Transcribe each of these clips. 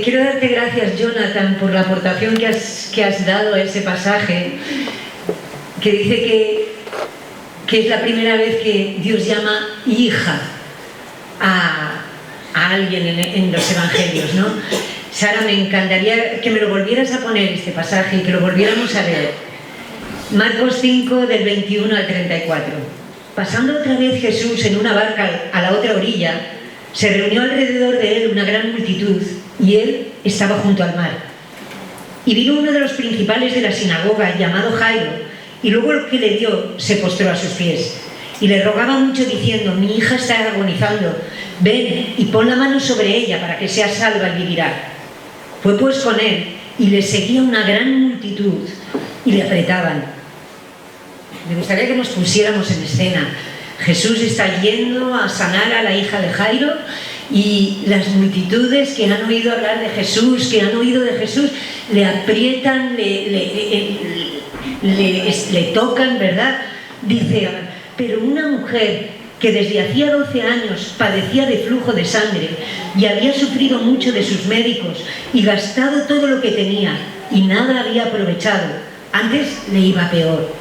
Quiero darte gracias, Jonathan, por la aportación que has dado a ese pasaje, que dice que es la primera vez que Dios llama hija a alguien en los evangelios, ¿no? Sara, me encantaría que me lo volvieras a poner este pasaje y que lo volviéramos a leer. Marcos 5, del 21 al 34. Pasando otra vez Jesús en una barca a la otra orilla, se reunió alrededor de él una gran multitud y él estaba junto al mar. Y vino uno de los principales de la sinagoga, llamado Jairo, y luego lo que le dio se postró a sus pies. Y le rogaba mucho diciendo: mi hija está agonizando, ven y pon la mano sobre ella para que sea salva y vivirá. Fue pues con él y le seguía una gran multitud y le apretaban. Me gustaría que nos pusiéramos en escena. Jesús está yendo a sanar a la hija de Jairo y las multitudes que han oído hablar de Jesús, que han oído de Jesús, le aprietan, le tocan, ¿verdad? Dice: pero una mujer que desde hacía 12 años padecía de flujo de sangre y había sufrido mucho de sus médicos y gastado todo lo que tenía y nada había aprovechado, antes le iba peor.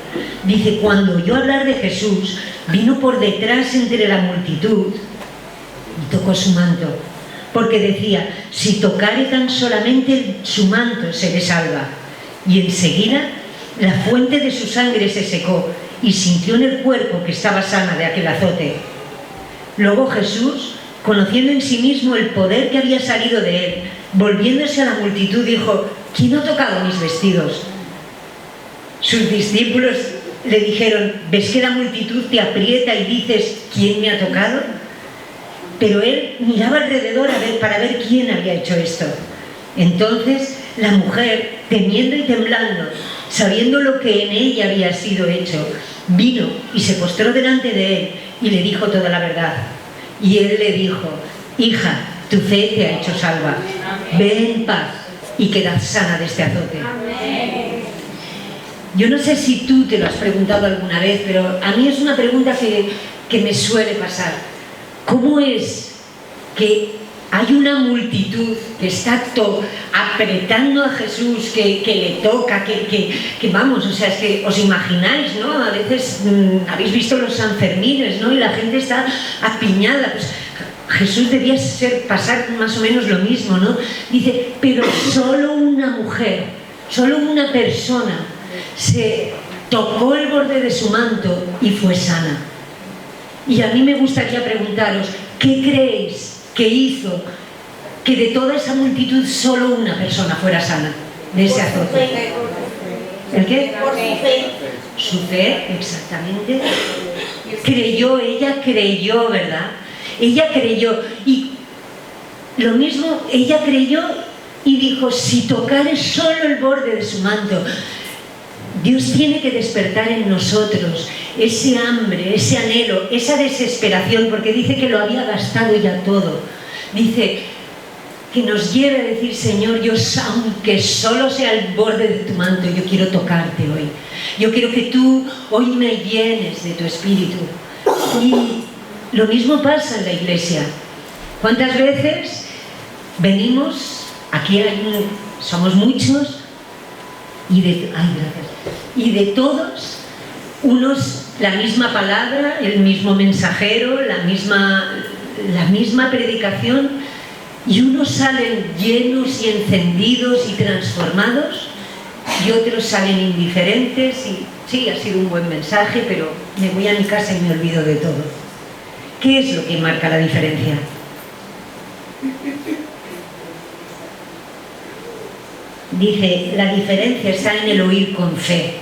Dice: cuando oyó hablar de Jesús, vino por detrás entre la multitud y tocó su manto, porque decía: si tocare tan solamente su manto, seré salva. Y enseguida la fuente de su sangre se secó y sintió en el cuerpo que estaba sana de aquel azote. Luego Jesús, conociendo en sí mismo el poder que había salido de él, volviéndose a la multitud, dijo: ¿quién ha tocado mis vestidos? Sus discípulos le dijeron: ¿ves que la multitud te aprieta y dices: ¿quién me ha tocado? Pero él miraba alrededor para ver quién había hecho esto. Entonces la mujer, temiendo y temblando, sabiendo lo que en ella había sido hecho, vino y se postró delante de él y le dijo toda la verdad. Y él le dijo: hija, tu fe te ha hecho salva. Ve en paz y queda sana de este azote. Yo no sé si tú te lo has preguntado alguna vez, pero a mí es una pregunta que me suele pasar. ¿Cómo es que hay una multitud que está apretando a Jesús, que le toca, que vamos, o sea, es que os imagináis, ¿no? A veces habéis visto los Sanfermines, ¿no? Y la gente está apiñada. Pues Jesús debía pasar más o menos lo mismo, ¿no? Dice: pero solo una mujer, solo una persona se tocó el borde de su manto y fue sana. Y a mí me gustaría preguntaros: ¿qué creéis que hizo que de toda esa multitud solo una persona fuera sana de ese azote? ¿El qué? Por su fe. Su fe, exactamente. Ella creyó, ¿verdad? Ella creyó. Y lo mismo, ella creyó y dijo: si tocare solo el borde de su manto. Dios tiene que despertar en nosotros ese hambre, ese anhelo, esa desesperación, porque dice que lo había gastado ya todo. Dice que nos lleve a decir: Señor, yo, aunque solo sea el borde de tu manto, yo quiero tocarte hoy. Yo quiero que tú hoy me llenes de tu espíritu. Y lo mismo pasa en la iglesia. ¿Cuántas veces venimos? Aquí somos muchos y de todos, unos la misma palabra, el mismo mensajero, la misma predicación, y unos salen llenos y encendidos y transformados, y otros salen indiferentes y sí, ha sido un buen mensaje, pero me voy a mi casa y me olvido de todo. ¿Qué es lo que marca la diferencia? Dice: la diferencia está en el oír con fe.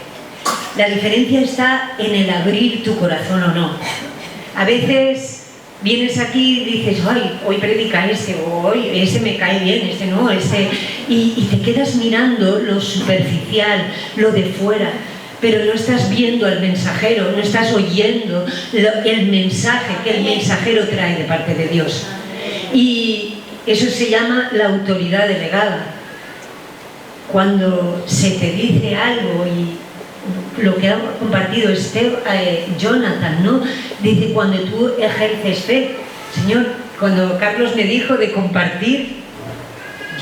La diferencia está en el abrir tu corazón o no. A veces vienes aquí y dices: ay, hoy predica o hoy ese me cae bien, ese no, y te quedas mirando lo superficial, lo de fuera, pero no estás viendo al mensajero, no estás oyendo el mensaje que el mensajero trae de parte de Dios. Y eso se llama la autoridad delegada. Cuando se te dice algo, y lo que ha compartido Jonathan, ¿no? Dice: cuando tú ejerces fe. Señor, cuando Carlos me dijo de compartir,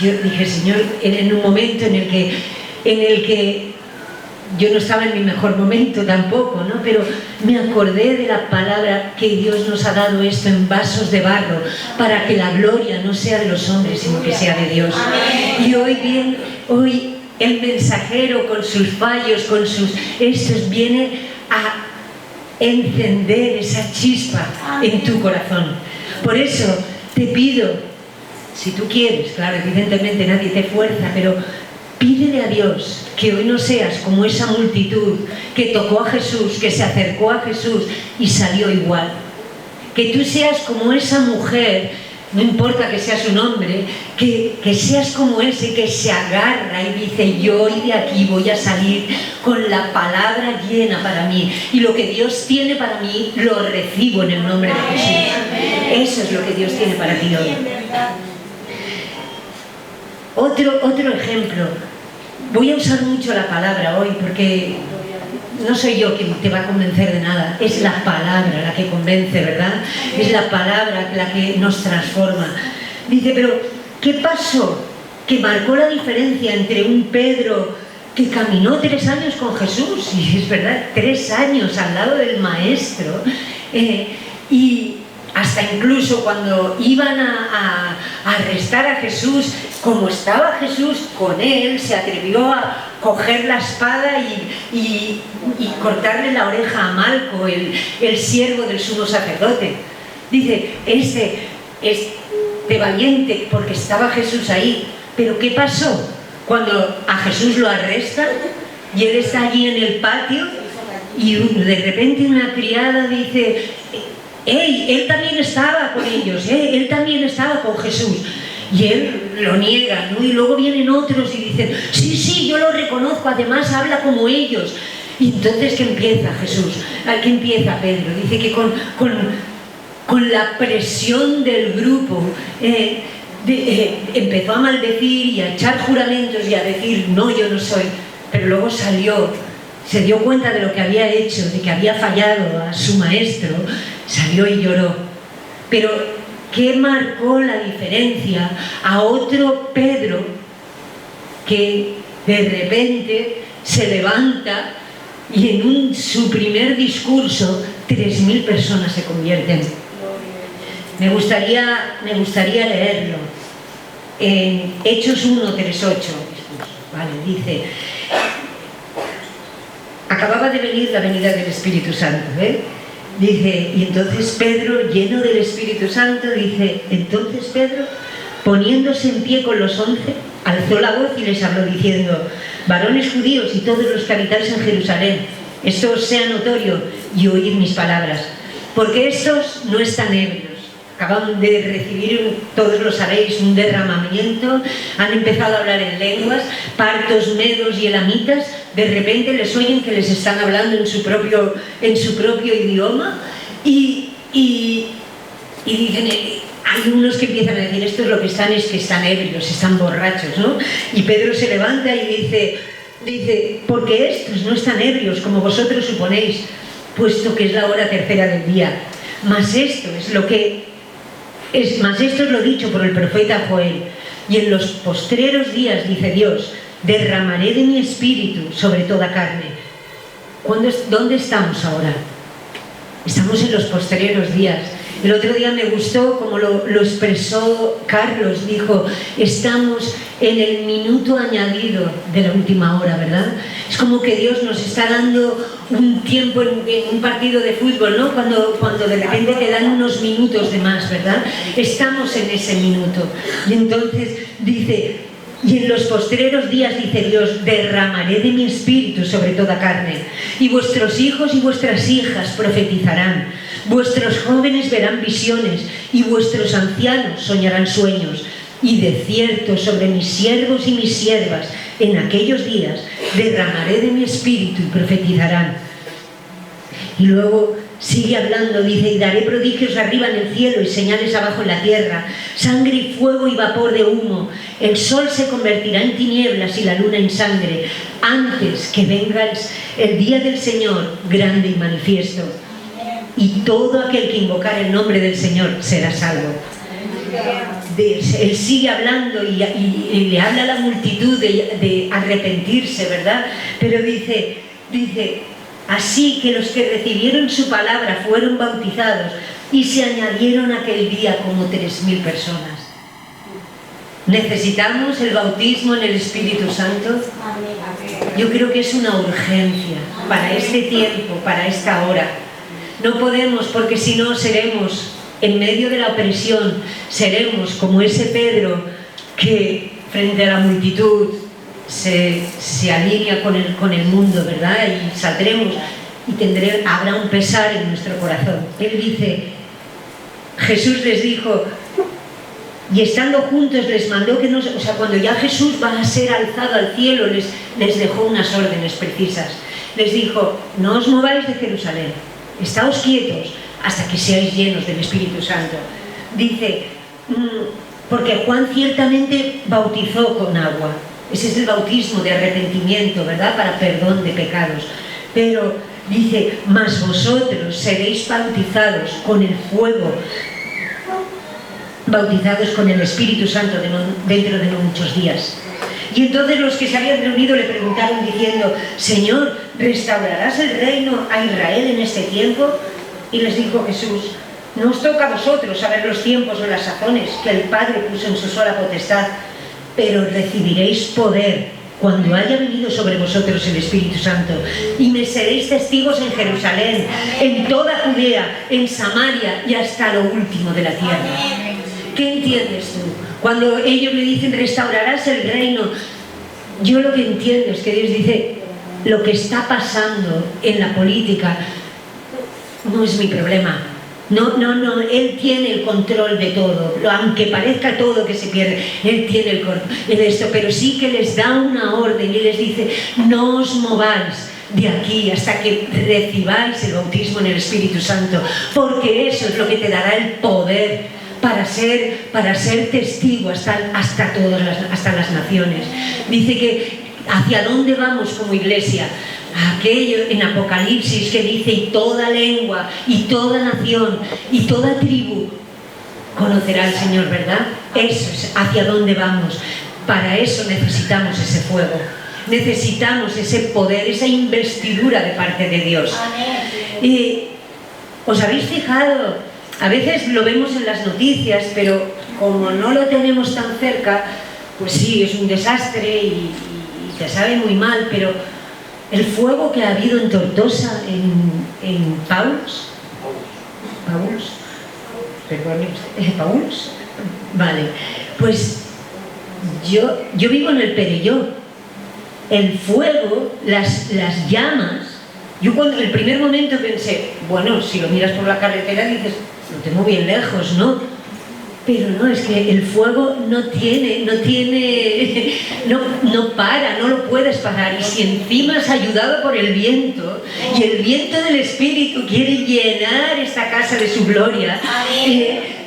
yo dije, Señor, en un momento en el que yo no estaba en mi mejor momento tampoco, ¿no? Pero me acordé de la palabra que Dios nos ha dado esto en vasos de barro, para que la gloria no sea de los hombres, sino que sea de Dios. Y hoy el mensajero con sus fallos, con sus estos, viene a encender esa chispa en tu corazón. Por eso te pido, si tú quieres, claro, evidentemente nadie te fuerza, pero pídele a Dios que hoy no seas como esa multitud que tocó a Jesús, que se acercó a Jesús y salió igual. Que tú seas como esa mujer, no importa que seas un hombre, que seas como ese que se agarra y dice, yo hoy de aquí voy a salir con la palabra llena para mí. Y lo que Dios tiene para mí, lo recibo en el nombre de Jesús. Eso es lo que Dios tiene para ti hoy. Otro ejemplo. Voy a usar mucho la palabra hoy porque no soy yo quien te va a convencer de nada, es la palabra la que convence, ¿verdad? Es la palabra la que nos transforma. Dice, pero ¿qué pasó? Que marcó la diferencia entre un Pedro que caminó 3 años con Jesús, y es verdad, 3 años al lado del Maestro, y hasta incluso cuando iban a arrestar a Jesús, como estaba Jesús con él, se atrevió a coger la espada y cortarle la oreja a Malco, el siervo del sumo sacerdote. Dice, este valiente, porque estaba Jesús ahí. Pero ¿qué pasó? Cuando a Jesús lo arrestan y él está allí en el patio y de repente una criada dice, ¡hey! Él también estaba con ellos, él también estaba con Jesús. Y él lo niega, ¿no? Y luego vienen otros y dicen, sí, yo lo reconozco, además habla como ellos. Y entonces, ¿qué empieza Jesús? ¿Qué empieza Pedro? Dice que con la presión del grupo empezó a maldecir y a echar juramentos y a decir, no, yo no soy. Pero luego salió, se dio cuenta de lo que había hecho, de que había fallado a su maestro, salió y lloró. Pero ¿qué marcó la diferencia a otro Pedro que de repente se levanta y en su primer discurso 3.000 personas se convierten? Me gustaría leerlo en Hechos 1, 3, 8. Vale, dice, acababa de venir la venida del Espíritu Santo, Dice, y entonces Pedro, lleno del Espíritu Santo, dice, entonces Pedro, poniéndose en pie con los 11, alzó la voz y les habló diciendo, varones judíos y todos los que habitáis en Jerusalén, esto os sea notorio y oíd mis palabras, porque estos no están ebrios, acaban de recibir, todos lo sabéis, un derramamiento, han empezado a hablar en lenguas, partos, medos y elamitas, de repente les oyen que les están hablando en su propio idioma y dicen, hay unos que empiezan a decir, esto es lo que están, es que están ebrios, están borrachos, ¿no? Y Pedro se levanta y dice, porque estos no están ebrios como vosotros suponéis, puesto que es la hora tercera del día, mas esto es lo dicho por el profeta Joel, y en los postreros días, dice Dios, derramaré de mi espíritu sobre toda carne. ¿Dónde estamos ahora? Estamos en los postreros días. El otro día me gustó como lo expresó Carlos, dijo, estamos en el minuto añadido de la última hora, ¿verdad? Es como que Dios nos está dando un tiempo en un partido de fútbol, ¿no? Cuando de repente te dan unos minutos de más, ¿verdad? Estamos en ese minuto. Y entonces dice, y en los postreros días, dice Dios, derramaré de mi espíritu sobre toda carne, y vuestros hijos y vuestras hijas profetizarán, vuestros jóvenes verán visiones, y vuestros ancianos soñarán sueños, y de cierto sobre mis siervos y mis siervas en aquellos días derramaré de mi espíritu y profetizarán. Y luego sigue hablando, dice, y daré prodigios arriba en el cielo y señales abajo en la tierra, sangre y fuego y vapor de humo, el sol se convertirá en tinieblas y la luna en sangre, antes que venga el día del Señor grande y manifiesto, y todo aquel que invocar el nombre del Señor será salvo. él sigue hablando y le habla a la multitud de arrepentirse, ¿verdad? Pero dice, así que los que recibieron su palabra fueron bautizados y se añadieron aquel día como 3.000 personas. ¿Necesitamos el bautismo en el Espíritu Santo? Yo creo que es una urgencia para este tiempo, para esta hora. No podemos, porque si no seremos, en medio de la opresión, seremos como ese Pedro que frente a la multitud se alinea con el mundo, ¿verdad? Y saldremos y habrá un pesar en nuestro corazón. Él dice, Jesús les dijo, y estando juntos les mandó que no, o sea, cuando ya Jesús va a ser alzado al cielo, les dejó unas órdenes precisas. Les dijo, no os mováis de Jerusalén, estáos quietos hasta que seáis llenos del Espíritu Santo. Dice, porque Juan ciertamente bautizó con agua. Ese es el bautismo de arrepentimiento, ¿verdad? Para perdón de pecados. Pero dice, mas vosotros seréis bautizados con el fuego, bautizados con el Espíritu Santo dentro de no muchos días. Y entonces los que se habían reunido le preguntaron diciendo, Señor, ¿restaurarás el reino a Israel en este tiempo? Y les dijo Jesús, no os toca a vosotros saber los tiempos o las sazones que el Padre puso en su sola potestad, pero recibiréis poder cuando haya venido sobre vosotros el Espíritu Santo, y me seréis testigos en Jerusalén, en toda Judea, en Samaria y hasta lo último de la tierra. ¿Qué entiendes tú? Cuando ellos le dicen, restaurarás el reino, yo lo que entiendo es que Dios dice, lo que está pasando en la política no es mi problema. No, Él tiene el control de todo, aunque parezca todo que se pierde, Él tiene el control de esto, pero sí que les da una orden y les dice, no os mováis de aquí hasta que recibáis el bautismo en el Espíritu Santo, porque eso es lo que te dará el poder para ser testigo hasta las naciones. Dice que hacia dónde vamos como iglesia. Aquello en Apocalipsis que dice, y toda lengua, y toda nación, y toda tribu conocerá al Señor, ¿verdad? Eso es hacia dónde vamos. Para eso necesitamos ese fuego, necesitamos ese poder, esa investidura de parte de Dios. Y ¿os habéis fijado? A veces lo vemos en las noticias, pero como no lo tenemos tan cerca, pues sí, es un desastre y se sabe muy mal, pero el fuego que ha habido en Tortosa, en Pauls, vale, pues yo vivo en el Perelló. El fuego, las llamas, yo cuando el primer momento pensé, bueno, si lo miras por la carretera dices, lo tengo bien lejos, ¿no? Pero no, es que el fuego no para, no lo puedes parar. Y si encima es ayudado por el viento, y el viento del Espíritu quiere llenar esta casa de su gloria,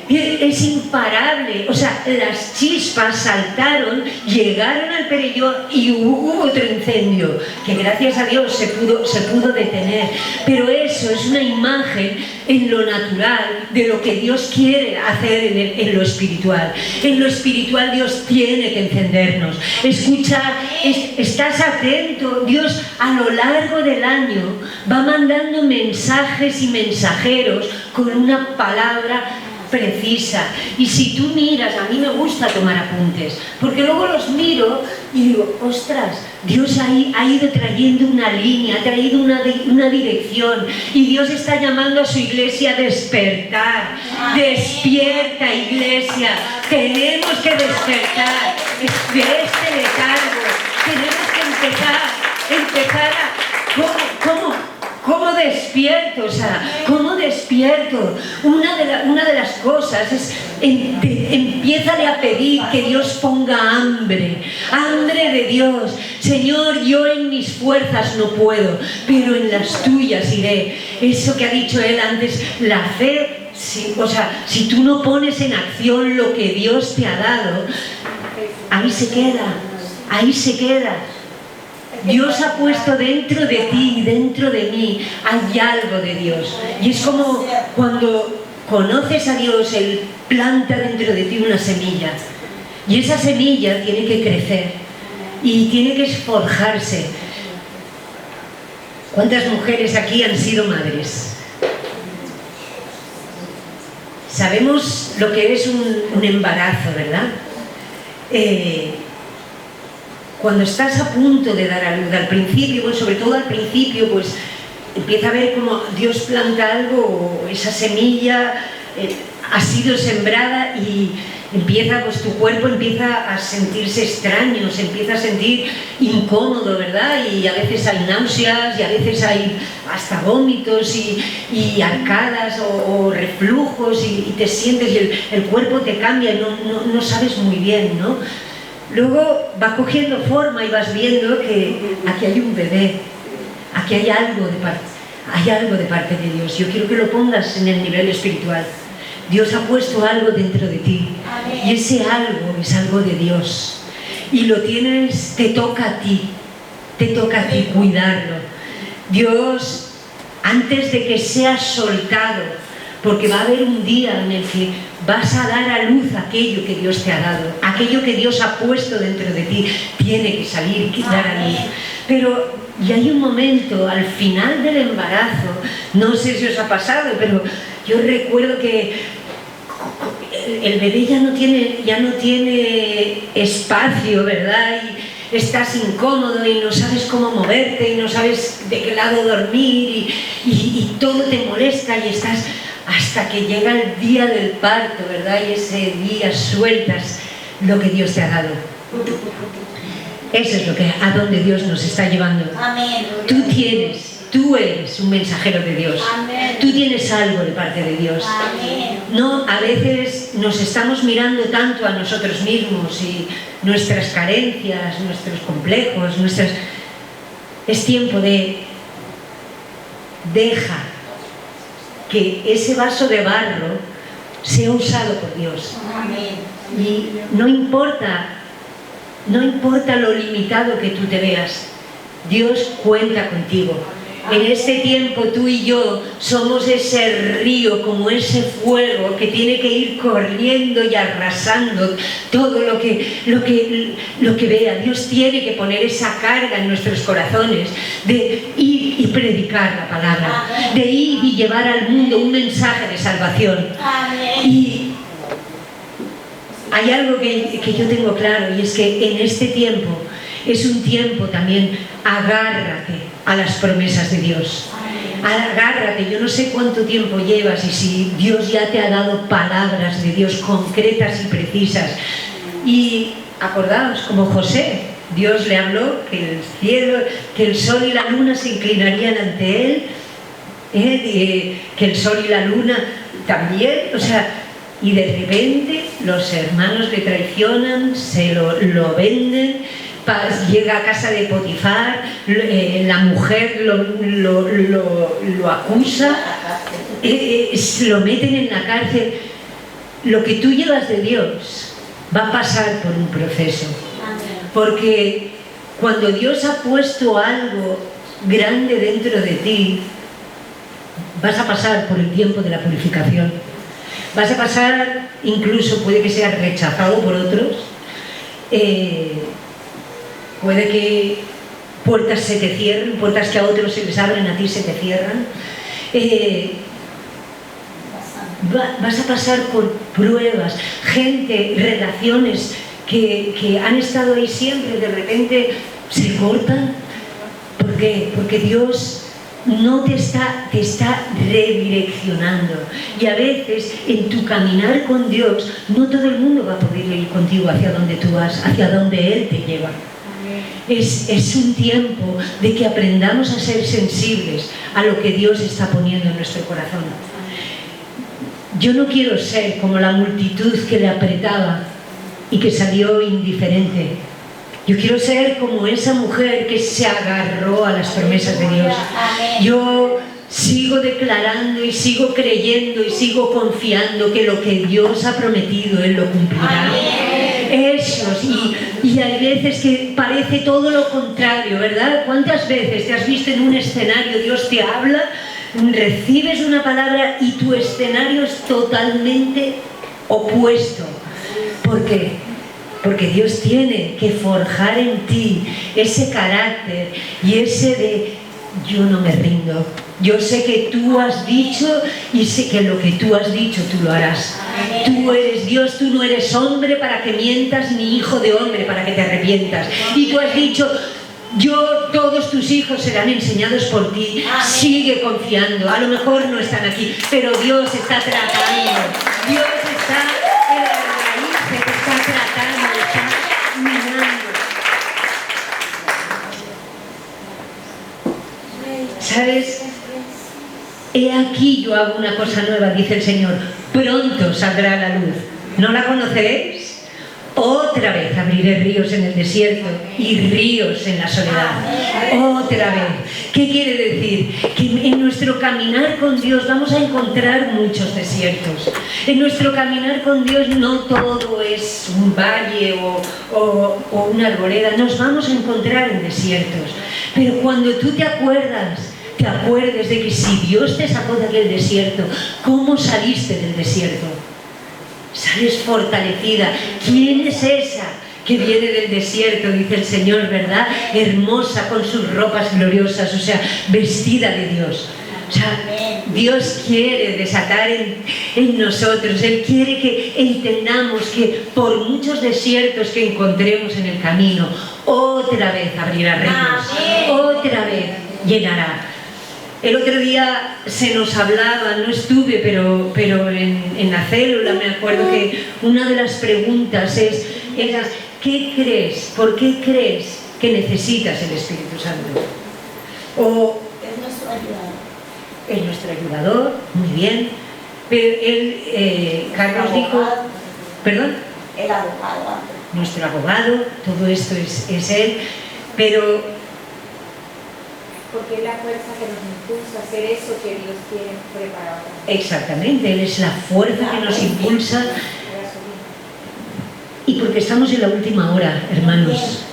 es imparable. O sea, las chispas saltaron, llegaron al Perelló y hubo otro incendio, que gracias a Dios se pudo detener. Pero eso es una imagen en lo natural de lo que Dios quiere hacer en lo espiritual. En lo espiritual Dios tiene que encendernos. Escuchar, estás atento. Dios a lo largo del año va mandando mensajes y mensajeros con una palabra precisa. Y si tú miras, a mí me gusta tomar apuntes, porque luego los miro y digo, ostras, Dios ha ido trayendo una línea, ha traído una dirección, y Dios está llamando a su iglesia a despertar. Despierta, iglesia, tenemos que despertar de este letargo, tenemos que empezar a ¿Cómo despierto? O sea, ¿cómo despierto? Una de las cosas es, empiézale a pedir que Dios ponga hambre de Dios. Señor, yo en mis fuerzas no puedo, pero en las tuyas iré. Eso que ha dicho él antes, la fe, si tú no pones en acción lo que Dios te ha dado, ahí se queda. Dios ha puesto dentro de ti y dentro de mí, hay algo de Dios. Y es como cuando conoces a Dios, Él planta dentro de ti una semilla. Y esa semilla tiene que crecer y tiene que forjarse. ¿Cuántas mujeres aquí han sido madres? Sabemos lo que es un embarazo, ¿verdad? Cuando estás a punto de dar a luz, al principio, pues sobre todo al principio, pues empieza a ver cómo Dios planta algo, o esa semilla ha sido sembrada y empieza, pues tu cuerpo empieza a sentirse extraño, se empieza a sentir incómodo, ¿verdad? Y a veces hay náuseas y a veces hay hasta vómitos y arcadas o reflujos y te sientes y el cuerpo te cambia y no sabes muy bien, ¿no? Luego va cogiendo forma y vas viendo que aquí hay un bebé, aquí hay algo de parte de Dios. Yo quiero que lo pongas en el nivel espiritual. Dios ha puesto algo dentro de ti. Y ese algo es algo de Dios. Y lo tienes, te toca a ti cuidarlo. Dios, antes de que seas soltado, porque va a haber un día en el que vas a dar a luz aquello que Dios te ha dado, aquello que Dios ha puesto dentro de ti, tiene que salir, que dar a luz. Pero y hay un momento al final del embarazo, no sé si os ha pasado, pero yo recuerdo que el bebé ya no tiene espacio, ¿verdad? Y estás incómodo y no sabes cómo moverte y no sabes de qué lado dormir y todo te molesta y estás hasta que llega el día del parto, ¿verdad? Y ese día sueltas lo que Dios te ha dado. Eso es a donde Dios nos está llevando. Amén. Tú eres un mensajero de Dios. Amén. Tú tienes algo de parte de Dios. Amén. No, a veces nos estamos mirando tanto a nosotros mismos y nuestras carencias, nuestros complejos, es tiempo de deja que ese vaso de barro sea usado por Dios. Amén. Y no importa lo limitado que tú te veas, Dios cuenta contigo. En este tiempo tú y yo somos ese río, como ese fuego que tiene que ir corriendo y arrasando todo lo que vea. Dios tiene que poner esa carga en nuestros corazones de ir y predicar la palabra, de ir y llevar al mundo un mensaje de salvación. Y hay algo que yo tengo claro, y es que en este tiempo es un tiempo también, agárrate a las promesas de Dios. Agárrate, yo no sé cuánto tiempo llevas y si Dios ya te ha dado palabras de Dios concretas y precisas. Y acordaos, como José, Dios le habló que el cielo, que el sol y la luna se inclinarían ante él, que el sol y la luna también, y de repente los hermanos le traicionan, se lo venden, llega a casa de Potifar, la mujer lo acusa, lo meten en la cárcel. Lo que tú llevas de Dios va a pasar por un proceso, porque cuando Dios ha puesto algo grande dentro de ti, vas a pasar por el tiempo de la purificación. Vas a pasar, incluso puede que seas rechazado por otros, puede que puertas se te cierren, puertas que a otros se les abren, a ti se te cierran. Vas a pasar por pruebas, gente, relaciones que han estado ahí siempre, de repente se cortan. ¿Por qué? Porque Dios no te está redireccionando. Y a veces en tu caminar con Dios no todo el mundo va a poder ir contigo hacia donde tú vas, hacia donde Él te lleva. Es un tiempo de que aprendamos a ser sensibles a lo que Dios está poniendo en nuestro corazón. Yo no quiero ser como la multitud que le apretaba y que salió indiferente. Yo quiero ser como esa mujer que se agarró a las promesas de Dios. Yo sigo declarando y sigo creyendo y sigo confiando que lo que Dios ha prometido, Él lo cumplirá. Esos, y hay veces que parece todo lo contrario, ¿verdad? ¿Cuántas veces te has visto en un escenario, Dios te habla, recibes una palabra y tu escenario es totalmente opuesto. ¿Por qué? Porque Dios tiene que forjar en ti ese carácter y ese de yo no me rindo. Yo sé que tú has dicho y sé que lo que tú has dicho tú lo harás. Tú eres Dios, tú no eres hombre para que mientas ni hijo de hombre para que te arrepientas. Y tú has dicho, todos tus hijos serán enseñados por ti. Sigue confiando. A lo mejor no están aquí, pero Dios está tratando. Dios está en la raíz, te está tratando, está mirando. ¿Sabes? He aquí yo hago una cosa nueva, dice el Señor. Pronto saldrá la luz. ¿No la conoceréis? Otra vez abriré ríos en el desierto y ríos en la soledad. Otra vez. ¿Qué quiere decir? Que en nuestro caminar con Dios vamos a encontrar muchos desiertos. En nuestro caminar con Dios no todo es un valle o una arboleda. Nos vamos a encontrar en desiertos. Pero cuando tú te acuerdes de que si Dios te sacó de aquel desierto, ¿cómo saliste del desierto? Sales fortalecida. ¿Quién es esa que viene del desierto? Dice el Señor, ¿verdad? Hermosa, con sus ropas gloriosas, o sea, vestida de Dios. O sea, Dios quiere desatar en nosotros. Él quiere que entendamos que por muchos desiertos que encontremos en el camino, otra vez abrirá ríos, otra vez llenará. El otro día se nos hablaba, no estuve, pero en la célula me acuerdo que una de las preguntas era ¿qué crees? ¿Por qué crees que necesitas el Espíritu Santo? O es nuestro ayudador. Es nuestro ayudador, muy bien. Pero Carlos dijo, ¿perdón? El abogado. Nuestro abogado, todo esto es él, pero porque es la fuerza que nos impulsa a hacer eso que Dios tiene preparado. Exactamente, Él es la fuerza que nos impulsa. Y porque estamos en la última hora, hermanos.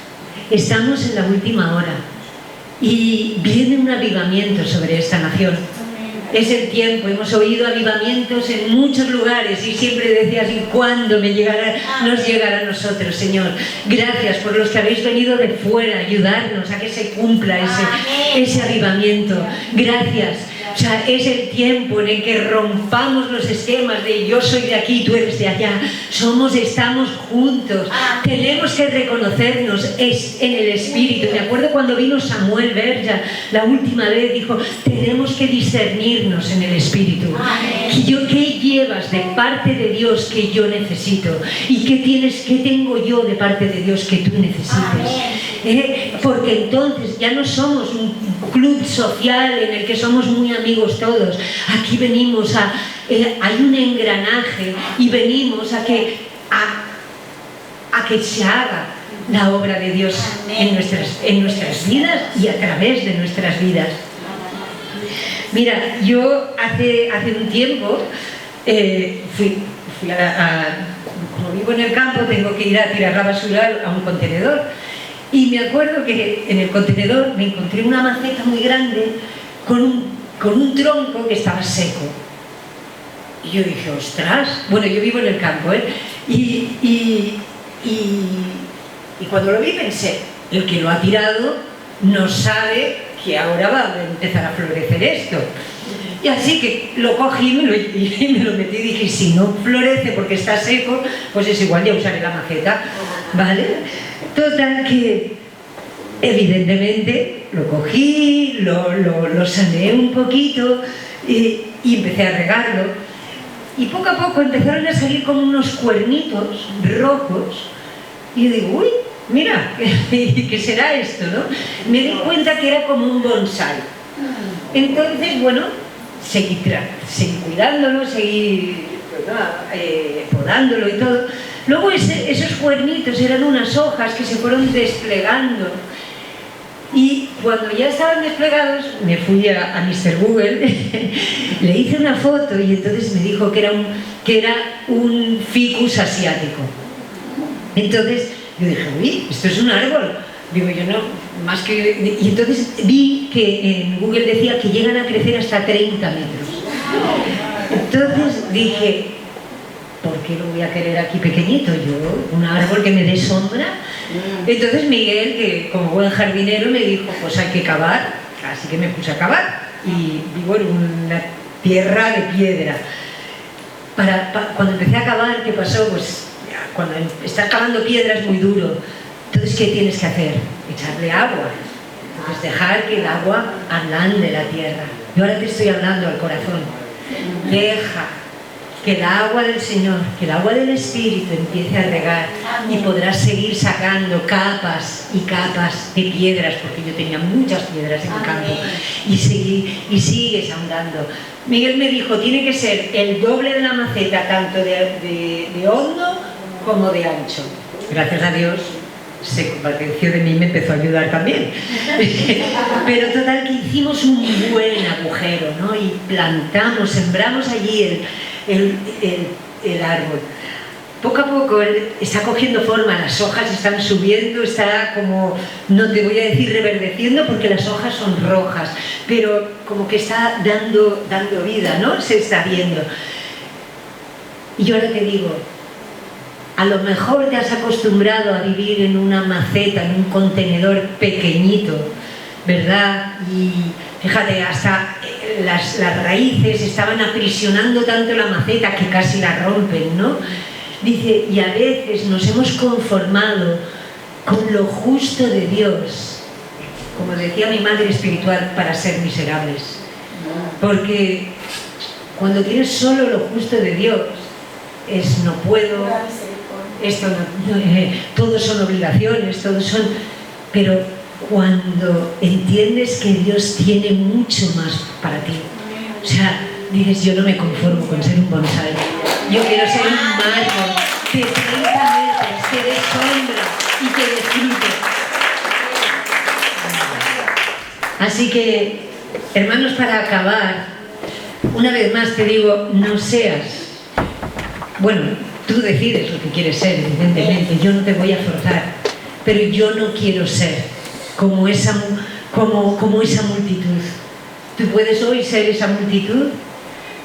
Estamos en la última hora. Y viene un avivamiento sobre esta nación. Es el tiempo, hemos oído avivamientos en muchos lugares y siempre decías, ¿y cuándo nos llegará a nosotros, Señor? Gracias por los que habéis venido de fuera, ayudarnos a que se cumpla ese avivamiento. Gracias. O sea, es el tiempo en el que rompamos los esquemas de yo soy de aquí, tú eres de allá. Estamos juntos. Tenemos que reconocernos en el Espíritu. Me acuerdo cuando vino Samuel Berja la última vez, dijo, tenemos que discernirnos en el Espíritu. ¿Qué llevas de parte de Dios que yo necesito? ¿Y qué tengo yo de parte de Dios que tú necesites? Porque entonces ya no somos un club social en el que somos muy amigos todos. Aquí venimos hay un engranaje y venimos a que se haga la obra de Dios en nuestras vidas y a través de nuestras vidas. Mira, yo hace un tiempo fui como vivo en el campo, tengo que ir a tirar la basura a un contenedor. Y me acuerdo que en el contenedor me encontré una maceta muy grande con un tronco que estaba seco. Y yo dije, ostras, bueno, yo vivo en el campo, y cuando lo vi pensé, el que lo ha tirado no sabe que ahora va a empezar a florecer esto. Y así que lo cogí y me lo metí y dije, si no florece porque está seco, pues es igual, ya usaré la maceta, ¿vale? Total que, evidentemente, lo cogí, lo saneé un poquito y empecé a regarlo. Y poco a poco empezaron a salir como unos cuernitos rojos. Y yo digo, uy, mira, ¿qué será esto, no? Me di cuenta que era como un bonsái. Entonces, bueno, seguí cuidándolo, seguí podándolo y todo. Luego esos cuernitos eran unas hojas que se fueron desplegando. Y cuando ya estaban desplegados, me fui a Mr. Google, le hice una foto y entonces me dijo que era un ficus asiático. Entonces yo dije, uy, esto es un árbol. Digo, yo más que... Y entonces vi que en Google decía que llegan a crecer hasta 30 metros. Entonces dije, ¿por qué lo voy a querer aquí pequeñito? Yo, un árbol que me dé sombra. Entonces Miguel, que como buen jardinero, me dijo, pues hay que cavar. Así que me puse a cavar y vivo en una tierra de piedra. Cuando empecé a cavar, ¿qué pasó? Pues cuando estás cavando piedra es muy duro. Entonces, ¿qué tienes que hacer? Echarle agua. Entonces, dejar que el agua ablande la tierra. Y ahora te estoy hablando al corazón. Deja que el agua del Señor, que el agua del Espíritu empiece a regar y podrás seguir sacando capas y capas de piedras, porque yo tenía muchas piedras en mi campo, y sigues ahondando. Miguel me dijo, tiene que ser el doble de la maceta, tanto de hondo como de ancho. Gracias a Dios se compadeció de mí y me empezó a ayudar también. Pero total que hicimos un buen agujero, ¿no? Y plantamos, sembramos allí el árbol. Poco a poco está cogiendo forma, las hojas están subiendo, está como, no te voy a decir reverdeciendo porque las hojas son rojas, pero como que está dando vida, ¿no? Se está viendo. Y yo ahora te digo, a lo mejor te has acostumbrado a vivir en una maceta, en un contenedor pequeñito, ¿verdad? Y fíjate, hasta las raíces estaban aprisionando tanto la maceta que casi la rompen, ¿no? Dice, y a veces nos hemos conformado con lo justo de Dios, como decía mi madre espiritual, para ser miserables. Porque cuando tienes solo lo justo de Dios, es no puedo, esto todos son obligaciones, todos son... Pero cuando entiendes que Dios tiene mucho más para ti, o sea, dices, yo no me conformo con ser un bonsai, yo quiero ser un árbol de 30 metros, que dé sombra y que disfrute. Así que, hermanos, para acabar, una vez más te digo, no seas, bueno, tú decides lo que quieres ser, evidentemente, yo no te voy a forzar, pero yo no quiero ser como esa multitud. Tú puedes hoy ser esa multitud,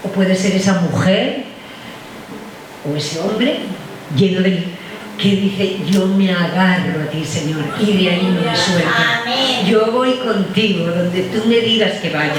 o puedes ser esa mujer, o ese hombre, lleno de... que dice, yo me agarro a ti, Señor, y de ahí no me suelto. Yo voy contigo, donde tú me digas que vaya.